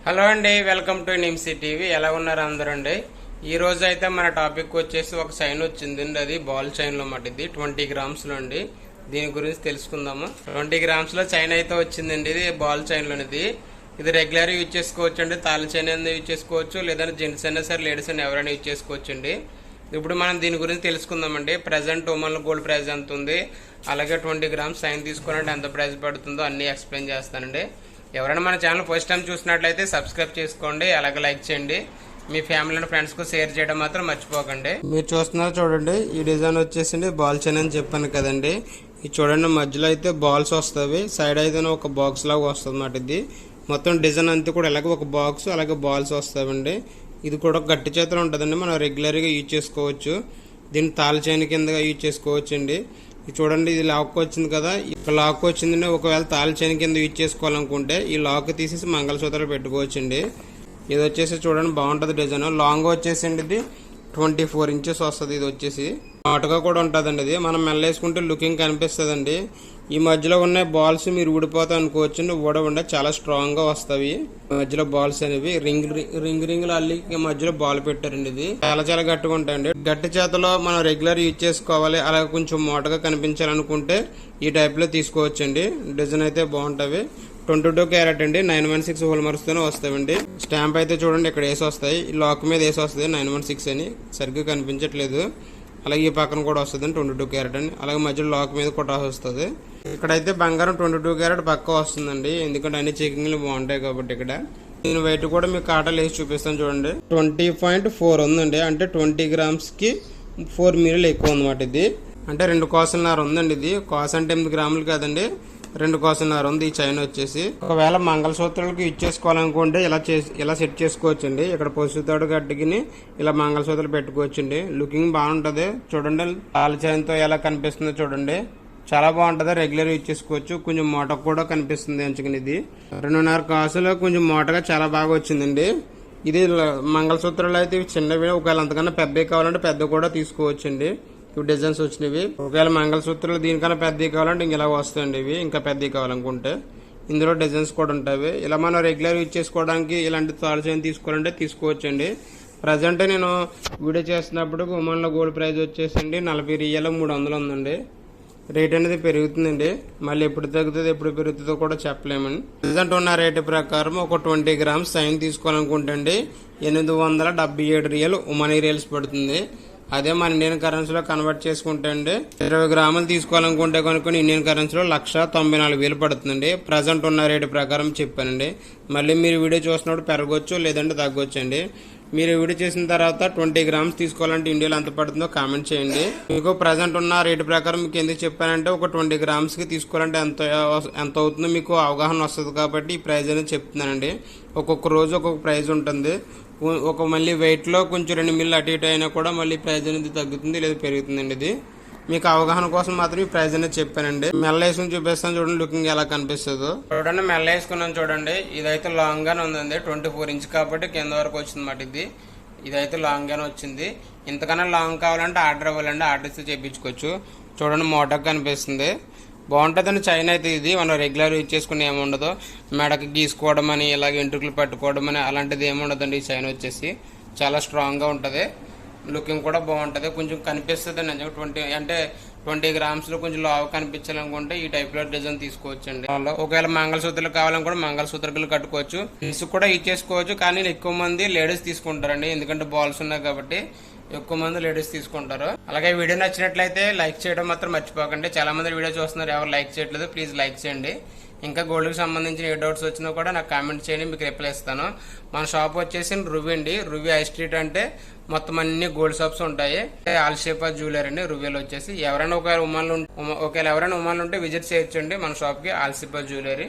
Hello అండి, welcome to నిమ్సీ TV. ఎలా ఉన్నారు అందరూ అండి? ఈ రోజు అయితే మన టాపిక్ వచ్చేసి ఒక చైన్ వచ్చిందండి. అది బాల్ చైన్ లో మట్టిది 20 గ్రామ్స్ లో అండి. దీని గురించి తెలుసుకుందాము. 20 గ్రామ్స్ లో చైన్ అయితే వచ్చిందండి. ఇది బాల్ చైన్ లోనిది. ఇది రెగ్యులర్ యూజ్ చేసుకోవచ్చు అండి. తాళ చైన్ అయినా యూజ్ చేసుకోవచ్చు, లేదంటే జెంట్స్ అయినా సరే లేడీస్ అయినా ఎవరైనా యూజ్ చేసుకోవచ్చు అండి. ఇప్పుడు మనం దీని గురించి తెలుసుకుందామండి. ప్రెసెంట్ ఉమెన్ గోల్డ్ ప్రైస్ ఎంత ఉంది, అలాగే 20 గ్రామ్స్ చైన్ తీసుకోవాలంటే ఎంత ప్రైస్ పడుతుందో అన్ని ఎక్స్ప్లెయిన్ చేస్తానండి. ఎవరైనా మన ఛానల్ ఫస్ట్ టైం చూసినట్లయితే సబ్స్క్రైబ్ చేసుకోండి, అలాగే లైక్ చేయండి. మీ ఫ్యామిలీ అండ్ ఫ్రెండ్స్ కు షేర్ చేయడం మాత్రం మర్చిపోకండి. మీరు చూస్తున్నారు చూడండి, ఈ డిజైన్ వచ్చేసి బాల్ చైన్ అని చెప్పాను కదండి. ఇది చూడండి, మధ్యలో అయితే బాల్స్ వస్తాయి, సైడ్ అయితే ఒక బాక్స్ లాగా వస్తుంది అన్నమాట. ఇది మొత్తం డిజైన్ అంతా కూడా ఇలాగే ఒక బాక్స్ అలాగే బాల్స్ వస్తాయండి. ఇది కూడా గట్టి చేతులు ఉంటుందండి, మనం రెగ్యులర్గా యూజ్ చేసుకోవచ్చు. దీన్ని తాళ చైన్ కింద యూజ్ చేసుకోవచ్చు అండి. చూడండి, ఇది లాక్ వచ్చింది కదా, ఇక్కడ లాక్ వచ్చిందండి. ఒకవేళ తాళ చైన్ కింద యూజ్ చేసుకోవాలనుకుంటే ఈ లాక్ తీసేసి మంగళసూత్రాలు పెట్టుకోవచ్చండి. ఇది వచ్చేసి చూడండి బాగుంటుంది డిజైన్. లాంగ్ వచ్చేసిండి ఇది 24 ఇంచెస్ వస్తుంది. ఇది వచ్చేసి నాటుగా కూడా ఉంటుందండి. ఇది మనం మెల్ల వేసుకుంటే లుకింగ్ కనిపిస్తుందండి. ఈ మధ్యలో ఉన్న బాల్స్ మీరు ఊడిపోతాయి అనుకోవచ్చు, ఊడవండి, చాలా స్ట్రాంగ్ గా వస్తాయి. మధ్యలో బాల్స్ అనేవి రింగ్ అల్లి మధ్యలో బాల్ పెట్టారండి. ఇది చాలా చాలా గట్టిగా ఉంటాయండి. గట్టి చేతలో మనం రెగ్యులర్ యూజ్ చేసుకోవాలి, అలాగే కొంచెం మోటగా కనిపించాలనుకుంటే ఈ టైప్ లో తీసుకోవచ్చండి. డిజైన్ అయితే బాగుంటవి. 22 క్యారెట్ అండి, 916 హోల్ మార్క్స్ తోనే వస్తాయండి. స్టాంప్ అయితే చూడండి ఇక్కడ వేసి వస్తాయి, లాక్ మీద వేసి వస్తుంది 916 అని, సరిగ్గా కనిపించట్లేదు. అలాగే ఈ పక్కన కూడా వస్తుంది 22 క్యారెట్ అండి. అలాగే మధ్యలో లాక్ మీద కూడా వస్తుంది. ఇక్కడైతే బంగారం 22 క్యారెట్ పక్క వస్తుందండి, ఎందుకంటే అన్ని చెకింగ్లు బాగుంటాయి కాబట్టి. ఇక్కడ దీని వెయిట్ కూడా మీకు కాటాలు వేసి చూపిస్తాను చూడండి. 20.4 ఉందండి, అంటే 20 గ్రామ్స్ కి 4 మీటర్లు ఎక్కువ ఉందన్నమాట. ఇది అంటే 2 కోసన్నర ఉందండి. ఇది కోస అంటే 8 గ్రాములు కాదండి, 2 కోసన్నర ఉంది ఈ చైన్ వచ్చేసి. ఒకవేళ మంగళసూత్రాలకు యూజ్ చేసుకోవాలనుకుంటే ఇలా సెట్ చేసుకోవచ్చండి. ఇక్కడ పొసుతాడు గడ్డికి ఇలా మంగళసూత్రాలు పెట్టుకోవచ్చండి. లుకింగ్ బాగుంటది చూడండి. తాళ చైన్ తో ఎలా కనిపిస్తుందో చూడండి, చాలా బాగుంటది. రెగ్యులర్ యూజ్ చేసుకోవచ్చు. కొంచెం మోటకు కూడా కనిపిస్తుంది ఎంచుకుని. ఇది 2.5 కాసులో కొంచెం మోటగా చాలా బాగా వచ్చిందండి. ఇది మంగళసూత్రాలు అయితే చిన్నవి, ఒకవేళ అంతకన్నా పెద్దవి కావాలంటే పెద్ద కూడా తీసుకోవచ్చండి. డిజైన్స్ వచ్చినవి. ఒకవేళ మంగళసూత్రాలు దీనికన్నా పెద్దవి కావాలంటే ఇంక ఇలా వస్తాయండి. ఇవి ఇంకా పెద్దవి కావాలనుకుంటే ఇందులో డిజైన్స్ కూడా ఉంటాయి. ఇలా మనం రెగ్యులర్ యూజ్ చేసుకోవడానికి ఇలాంటి తాళ చైన్ తీసుకోవాలంటే తీసుకోవచ్చండి. ప్రజెంట్ నేను వీడియో చేస్తున్నప్పుడు ఉమెన్ లో గోల్డ్ ప్రైస్ వచ్చేసండి 40 రియల్ 300 ఉందండి. రేట్ అనేది పెరుగుతుందండి, మళ్ళీ ఎప్పుడు తగ్గుతుంది ఎప్పుడు పెరుగుతుందో కూడా చెప్పలేమండి. ప్రజెంట్ ఉన్న రేటు ప్రకారం ఒక 20 గ్రామ్స్ చైన్ తీసుకోవాలనుకుంటే అండి 877 రియల్ ఉమెన్ రియల్స్ పడుతుంది. అదే మన ఇండియన్ కరెన్సీలో కన్వర్ట్ చేసుకుంటే అండి 20 గ్రాములు తీసుకోవాలనుకుంటే కనుక ఇండియన్ కరెన్సీలో 1,94,000 పడుతుందండి. ప్రజెంట్ ఉన్న రేటు ప్రకారం చెప్పానండి. మళ్ళీ మీరు వీడియో చూసినప్పుడు పెరగొచ్చు, లేదంటే తగ్గొచ్చు అండి. మీరు వీడియో చేసిన తర్వాత 20 గ్రామ్స్ తీసుకోవాలంటే ఇండియాలో ఎంత పడుతుందో కామెంట్ చేయండి. మీకు ప్రజెంట్ ఉన్న రేటు ప్రకారం మీకు ఎందుకు చెప్పానంటే ఒక 20 గ్రామ్స్ కి తీసుకోవాలంటే ఎంత అవుతుందో మీకు అవగాహన వస్తుంది కాబట్టి ఈ ప్రైస్ అనేది చెప్తున్నానండి. ఒక్కొక్క రోజు ఒక్కొక్క ప్రైస్ ఉంటుంది. మళ్ళీ వెయిట్ లో కొంచెం 2 మిల్లు అటు ఇటు అయినా కూడా మళ్ళీ ప్రైస్ అనేది తగ్గుతుంది లేదా పెరుగుతుందండి. ఇది మీకు అవగాహన కోసం మాత్రం ఈ ప్రైస్ అనేది చెప్పానండి. మెల్ల వేసుకుని చూపిస్తాను చూడండి, లుకింగ్ ఎలా కనిపిస్తుందో చూడండి. మెల్ల వేసుకున్నాను చూడండి. ఇదైతే లాంగ్ గానే ఉందండి, 24 ఇంచ్ కాబట్టి కింద వరకు వచ్చింది మాట. ఇదైతే లాంగ్ గానే వచ్చింది. ఇంతకన్నా లాంగ్ కావాలంటే ఆర్డర్ ఇవ్వాలండి, ఆర్డర్ ఇస్తే చేయించుకోవచ్చు. చూడండి మోటక్ కనిపిస్తుంది, బాగుంటుందండి చైన్ అయితే. ఇది మనం రెగ్యులర్ యూజ్ చేసుకుని ఏముండదు, మెడకి గీసుకోవడం అని ఇలాగ ఎంట్రుకలు పట్టుకోవడం అని అలాంటిది ఏముండదండి. ఈ చైన్ వచ్చేసి చాలా స్ట్రాంగ్ గా ఉంటది, లుకింగ్ కూడా బాగుంటది. కొంచెం కనిపిస్తుంది అంటే 20 గ్రామ్స్ లో కొంచెం లావు కనిపించాలనుకుంటే ఈ టైప్ లో డిజైన్ తీసుకోవచ్చండి. ఒకవేళ మంగళసూత్రాలు కావాలనుకుంటే మంగళసూత్రాలు కట్టుకోవచ్చు, డ్రెస్ కూడా యూజ్ చేసుకోవచ్చు. కానీ ఎక్కువ మంది లేడీస్ తీసుకుంటారండి, ఎందుకంటే బాల్స్ ఉన్నాయి కాబట్టి ఎక్కువ మంది లేడీస్ తీసుకుంటారు. అలాగే వీడియో నచ్చినట్లయితే లైక్ చేయడం మాత్రం మర్చిపోకండి. చాలా మంది వీడియో చూస్తున్నారు, ఎవరు లైక్ చేయట్లేదు, ప్లీజ్ లైక్ చేయండి. ఇంకా గోల్డ్ కి సంబంధించిన ఏ డౌట్స్ వచ్చినా కూడా నాకు కామెంట్ చేయండి, మీకు రిప్లై ఇస్తాను. మన షాప్ వచ్చేసి రువి అండి. రువి హై స్ట్రీట్ అంటే మొత్తం అన్ని గోల్డ్ షాప్స్ ఉంటాయి. ఆల్షేపా జ్యువెలరీ అండి రువిలో వచ్చేసి. ఎవరైనా ఒకవేళ ఉమెన్లు ఉంటే విజిట్ చేయొచ్చండి మన షాప్ కి, ఆల్షేపా జ్యువెలరీ.